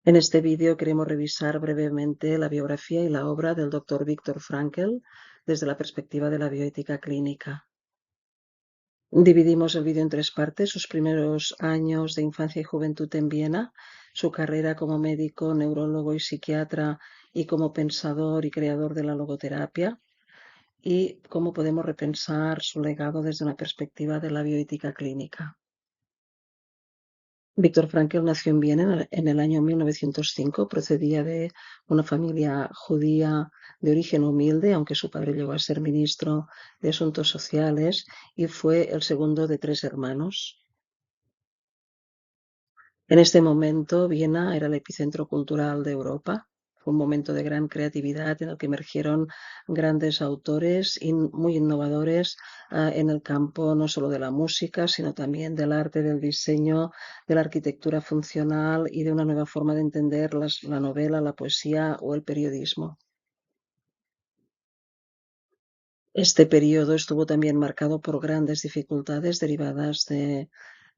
En este vídeo queremos revisar brevemente la biografía y la obra del Dr. Viktor Frankl desde la perspectiva de la bioética clínica. Dividimos el vídeo en tres partes: sus primeros años de infancia y juventud en Viena, su carrera como médico, neurólogo y psiquiatra y como pensador y creador de la logoterapia, y cómo podemos repensar su legado desde una perspectiva de la bioética clínica. Viktor Frankl nació en Viena en el año 1905. Procedía de una familia judía de origen humilde, aunque su padre llegó a ser ministro de Asuntos Sociales, y fue el segundo de tres hermanos. En este momento, Viena era el epicentro cultural de Europa. Fue un momento de gran creatividad en el que emergieron grandes autores muy innovadores en el campo no solo de la música, sino también del arte, del diseño, de la arquitectura funcional y de una nueva forma de entender la novela, la poesía o el periodismo. Este periodo estuvo también marcado por grandes dificultades derivadas de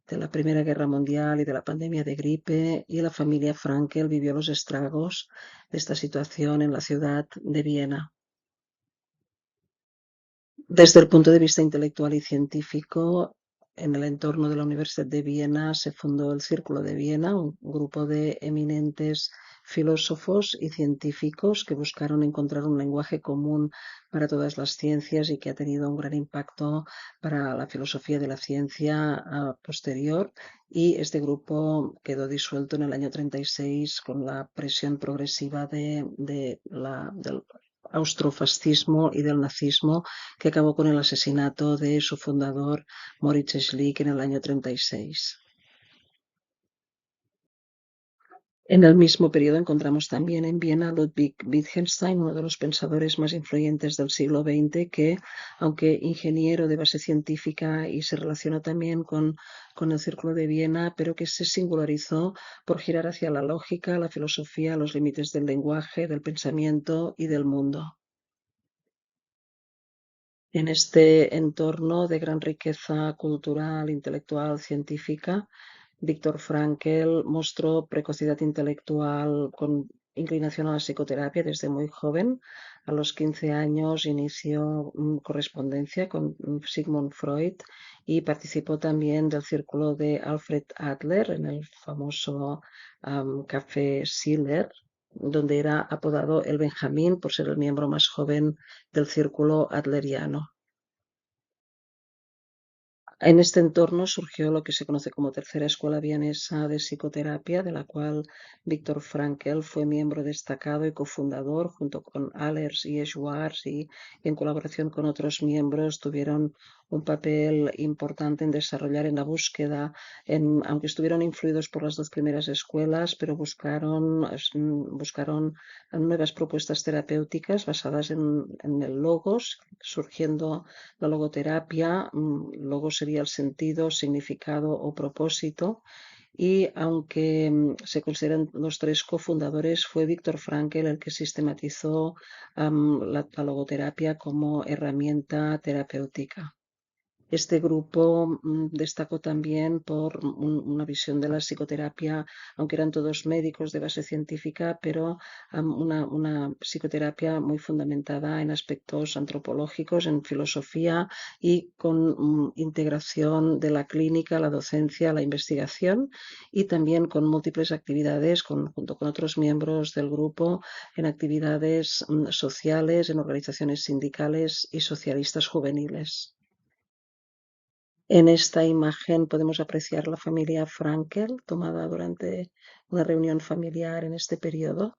la Primera Guerra Mundial y de la pandemia de gripe, y la familia Frankel vivió los estragos de esta situación en la ciudad de Viena. Desde el punto de vista intelectual y científico, en el entorno de la Universidad de Viena se fundó el Círculo de Viena, un grupo de eminentes filósofos y científicos que buscaron encontrar un lenguaje común para todas las ciencias y que ha tenido un gran impacto para la filosofía de la ciencia posterior. Y este grupo quedó disuelto en el año 36 con la presión progresiva del austrofascismo y del nazismo, que acabó con el asesinato de su fundador, Moritz Schlick, en el año 36. En el mismo periodo encontramos también en Viena a Ludwig Wittgenstein, uno de los pensadores más influyentes del siglo XX, que, aunque ingeniero de base científica y se relaciona también con el Círculo de Viena, pero que se singularizó por girar hacia la lógica, la filosofía, los límites del lenguaje, del pensamiento y del mundo. En este entorno de gran riqueza cultural, intelectual, científica, Viktor Frankl mostró precocidad intelectual con inclinación a la psicoterapia desde muy joven. A los 15 años inició correspondencia con Sigmund Freud y participó también del círculo de Alfred Adler en el famoso Café Schiller, donde era apodado el Benjamín por ser el miembro más joven del círculo adleriano. En este entorno surgió lo que se conoce como Tercera Escuela Vienesa de Psicoterapia, de la cual Viktor Frankl fue miembro destacado y cofundador, junto con Allers y Schwartz, y en colaboración con otros miembros tuvieron un papel importante en desarrollar en la búsqueda, aunque estuvieron influidos por las dos primeras escuelas, pero buscaron nuevas propuestas terapéuticas basadas en el logos, surgiendo la logoterapia. Logo sería el sentido, significado o propósito. Y aunque se consideran los tres cofundadores, fue Viktor Frankl el que sistematizó la logoterapia como herramienta terapéutica. Este grupo destacó también por una visión de la psicoterapia, aunque eran todos médicos de base científica, pero una psicoterapia muy fundamentada en aspectos antropológicos, en filosofía y con integración de la clínica, la docencia, la investigación, y también con múltiples actividades junto con otros miembros del grupo en actividades sociales, en organizaciones sindicales y socialistas juveniles. En esta imagen podemos apreciar la familia Frankl, tomada durante una reunión familiar en este periodo.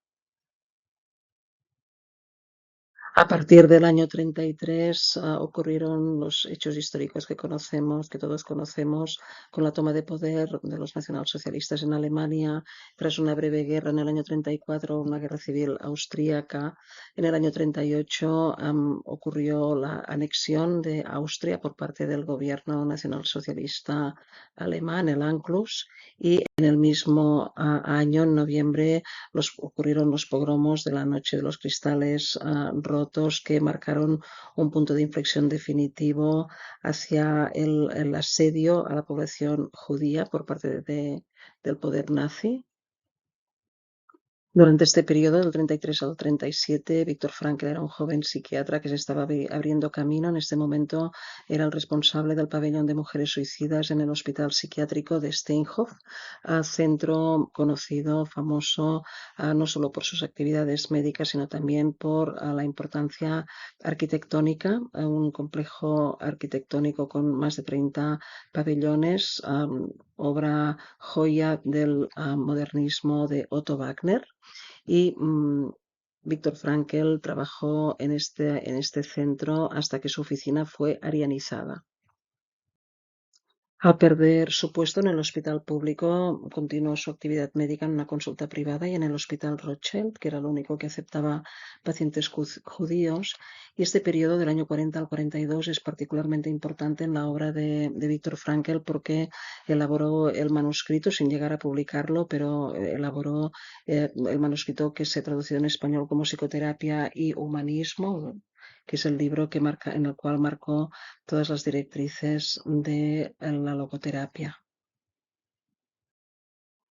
A partir del año 33 ocurrieron los hechos históricos que todos conocemos, con la toma de poder de los nacionalsocialistas en Alemania, tras una breve guerra en el año 34, una guerra civil austríaca. En el año 38 ocurrió la anexión de Austria por parte del gobierno nacionalsocialista alemán, el Anschluss, y en el mismo año, en noviembre, ocurrieron los pogromos de la Noche de los Cristales Rotos, que marcaron un punto de inflexión definitivo hacia el asedio a la población judía por parte del poder nazi. Durante este periodo, del 33 al 37, Viktor Frankl era un joven psiquiatra que se estaba abriendo camino. En este momento era el responsable del pabellón de mujeres suicidas en el Hospital Psiquiátrico de Steinhof, centro conocido, famoso, no solo por sus actividades médicas, sino también por la importancia arquitectónica, un complejo arquitectónico con más de 30 pabellones, obra joya del modernismo de Otto Wagner. Y Viktor Frankl trabajó en este centro hasta que su oficina fue arianizada. Al perder su puesto en el hospital público, continuó su actividad médica en una consulta privada y en el hospital Rothschild, que era el único que aceptaba pacientes judíos. Y este periodo del año 40 al 42 es particularmente importante en la obra de Viktor Frankl porque elaboró el manuscrito sin llegar a publicarlo, pero elaboró el manuscrito que se ha traducido en español como Psicoterapia y Humanismo, que es el libro en el cual marcó todas las directrices de la logoterapia.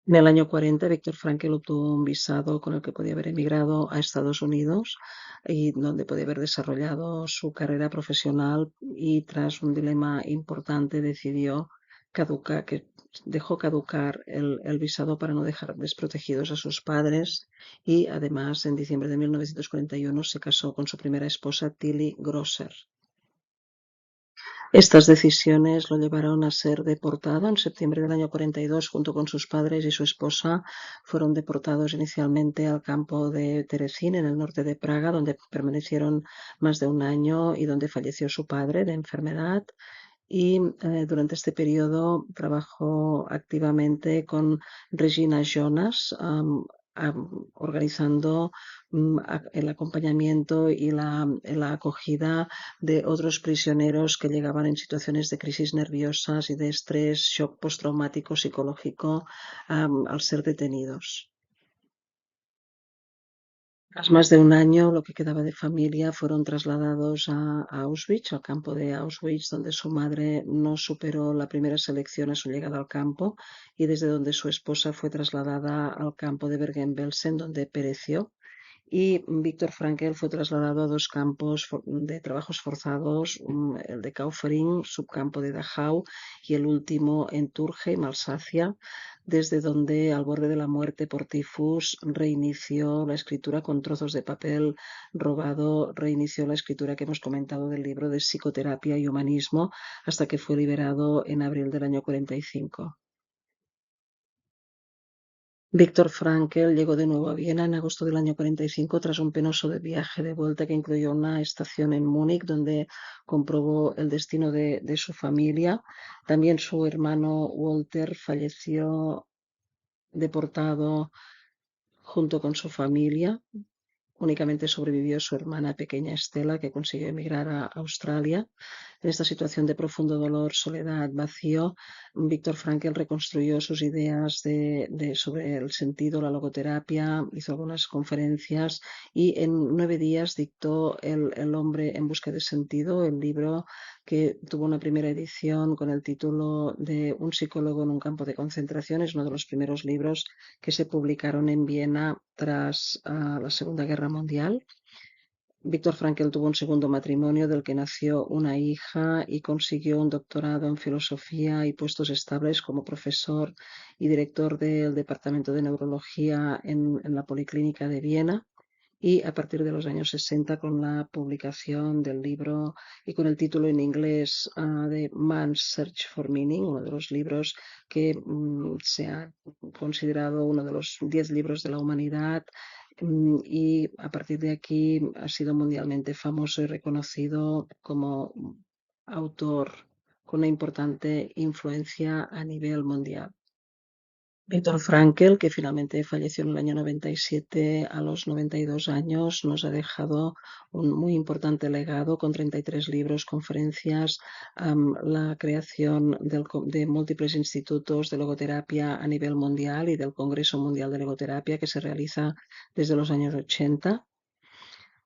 En el año 40, Viktor Frankl obtuvo un visado con el que podía haber emigrado a Estados Unidos y donde podía haber desarrollado su carrera profesional, y tras un dilema importante decidió que dejó caducar el visado para no dejar desprotegidos a sus padres, y además en diciembre de 1941 se casó con su primera esposa, Tilly Grosser. Estas decisiones lo llevaron a ser deportado. En septiembre del año 42, junto con sus padres y su esposa, fueron deportados inicialmente al campo de Terezín, en el norte de Praga, donde permanecieron más de un año y donde falleció su padre de enfermedad. Y durante este periodo trabajó activamente con Regina Jonas, organizando el acompañamiento y la acogida de otros prisioneros que llegaban en situaciones de crisis nerviosas y de estrés, shock postraumático psicológico, al ser detenidos. Tras más de un año, lo que quedaba de familia fueron trasladados a Auschwitz, al campo de Auschwitz, donde su madre no superó la primera selección a su llegada al campo, y desde donde su esposa fue trasladada al campo de Bergen-Belsen, donde pereció. Y Viktor Frankl fue trasladado a dos campos de trabajos forzados, el de Kaufering, subcampo de Dachau, y el último en Turkheim, Alsacia, desde donde, al borde de la muerte por tifus, reinició la escritura con trozos de papel robado, reinició la escritura que hemos comentado del libro de Psicoterapia y Humanismo, hasta que fue liberado en abril del año 45. Viktor Frankl llegó de nuevo a Viena en agosto del año 45 tras un penoso viaje de vuelta que incluyó una estación en Múnich, donde comprobó el destino de su familia. También su hermano Walter falleció deportado junto con su familia. Únicamente sobrevivió su hermana pequeña Estela, que consiguió emigrar a Australia. En esta situación de profundo dolor, soledad, vacío, Viktor Frankl reconstruyó sus ideas sobre el sentido, la logoterapia, hizo algunas conferencias y en 9 días dictó el hombre en busca de sentido, el libro que tuvo una primera edición con el título de Un psicólogo en un campo de concentración. Es uno de los primeros libros que se publicaron en Viena tras la Segunda Guerra Mundial. Viktor Frankl tuvo un segundo matrimonio del que nació una hija y consiguió un doctorado en filosofía y puestos estables como profesor y director del Departamento de Neurología en la Policlínica de Viena. Y a partir de los años 60, con la publicación del libro y con el título en inglés de Man's Search for Meaning, uno de los libros que se ha considerado uno de los 10 libros de la humanidad, y a partir de aquí ha sido mundialmente famoso y reconocido como autor con una importante influencia a nivel mundial. Viktor Frankl, que finalmente falleció en el año 97 a los 92 años, nos ha dejado un muy importante legado con 33 libros, conferencias, la creación de múltiples institutos de logoterapia a nivel mundial y del Congreso Mundial de Logoterapia, que se realiza desde los años 80.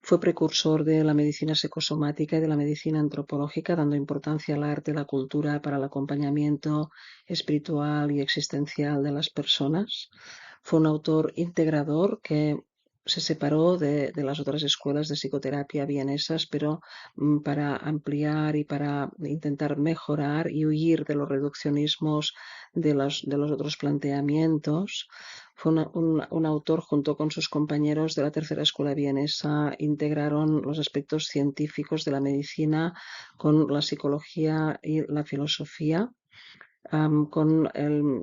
Fue precursor de la medicina psicosomática y de la medicina antropológica, dando importancia al arte y la cultura para el acompañamiento espiritual y existencial de las personas. Fue un autor integrador que se separó de las otras escuelas de psicoterapia vienesas, pero para ampliar y para intentar mejorar y huir de los reduccionismos de los otros planteamientos. Fue un autor, junto con sus compañeros de la tercera escuela vienesa, integraron los aspectos científicos de la medicina con la psicología y la filosofía.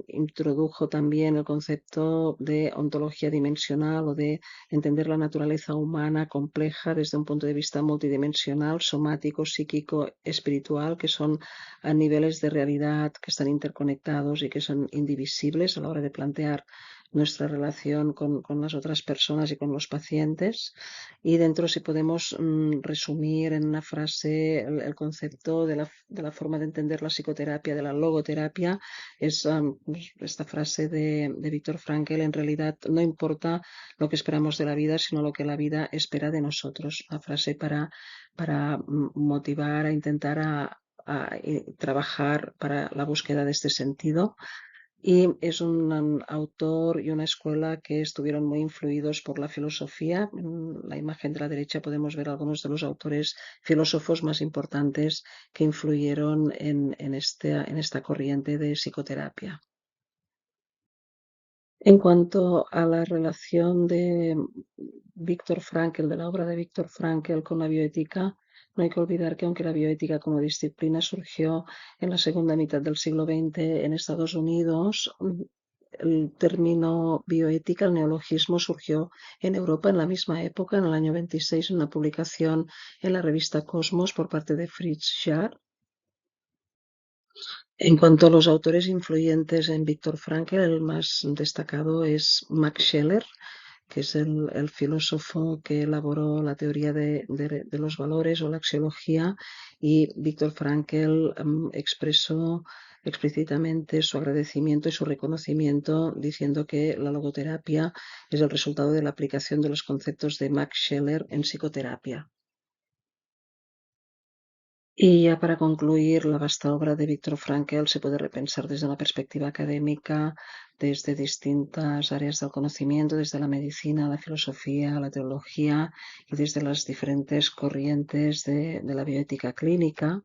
Introdujo también el concepto de ontología dimensional o de entender la naturaleza humana compleja desde un punto de vista multidimensional, somático, psíquico, espiritual, que son a niveles de realidad que están interconectados y que son indivisibles a la hora de plantear nuestra relación con las otras personas y con los pacientes. Y dentro, si podemos resumir en una frase el concepto de la forma de entender la psicoterapia, de la logoterapia, es esta frase de Viktor Frankl: en realidad no importa lo que esperamos de la vida, sino lo que la vida espera de nosotros. Una frase para motivar a intentar a trabajar para la búsqueda de este sentido. Y es un autor y una escuela que estuvieron muy influidos por la filosofía. En la imagen de la derecha podemos ver algunos de los autores filósofos más importantes que influyeron en esta corriente de psicoterapia. En cuanto a la relación de Viktor Frankl, de la obra de Viktor Frankl con la bioética, no hay que olvidar que aunque la bioética como disciplina surgió en la segunda mitad del siglo XX en Estados Unidos, el término bioética, el neologismo, surgió en Europa en la misma época, en el año 26, en una publicación en la revista Cosmos por parte de Fritz Schaar. En cuanto a los autores influyentes en Viktor Frankl, el más destacado es Max Scheler, que es el filósofo que elaboró la teoría de los valores o la axiología, y Viktor Frankl expresó explícitamente su agradecimiento y su reconocimiento diciendo que la logoterapia es el resultado de la aplicación de los conceptos de Max Scheler en psicoterapia. Y ya para concluir, la vasta obra de Viktor Frankl se puede repensar desde una perspectiva académica, desde distintas áreas del conocimiento, desde la medicina, la filosofía, la teología y desde las diferentes corrientes de la bioética clínica.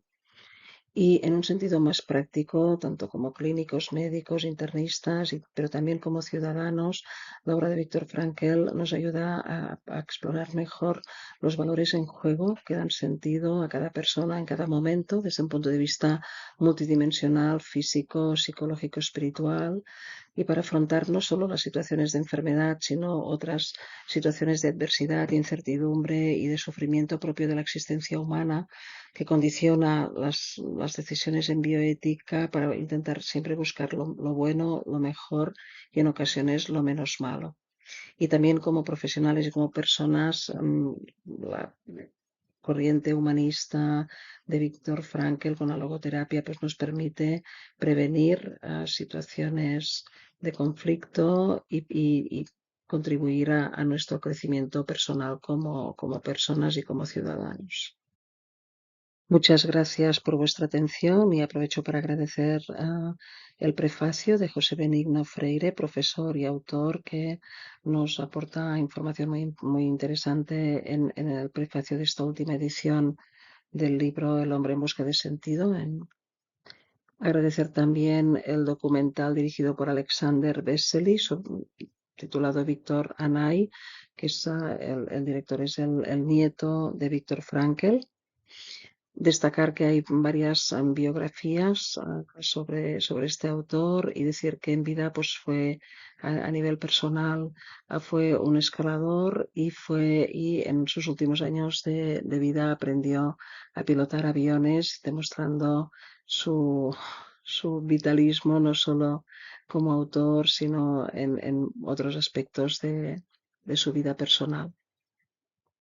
Y en un sentido más práctico, tanto como clínicos, médicos, internistas, pero también como ciudadanos, la obra de Viktor Frankl nos ayuda a explorar mejor los valores en juego que dan sentido a cada persona en cada momento, desde un punto de vista multidimensional, físico, psicológico, espiritual, y para afrontar no solo las situaciones de enfermedad, sino otras situaciones de adversidad, incertidumbre y de sufrimiento propio de la existencia humana, que condiciona las decisiones en bioética para intentar siempre buscar lo bueno, lo mejor y en ocasiones lo menos malo. Y también como profesionales y como personas, la corriente humanista de Viktor Frankl con la logoterapia pues nos permite prevenir situaciones de conflicto y contribuir a nuestro crecimiento personal como personas y como ciudadanos. Muchas gracias por vuestra atención y aprovecho para agradecer el prefacio de José Benigno Freire, profesor y autor, que nos aporta información muy interesante en el prefacio de esta última edición del libro El hombre en busca de sentido. Agradecer también el documental dirigido por Alexander Vesely, titulado Víctor Anay, que es el director es el nieto de Víctor Frankl. Destacar que hay varias biografías sobre este autor y decir que en vida pues fue a nivel personal fue un escalador y en sus últimos años de vida aprendió a pilotar aviones, demostrando su vitalismo no solo como autor sino en otros aspectos de su vida personal.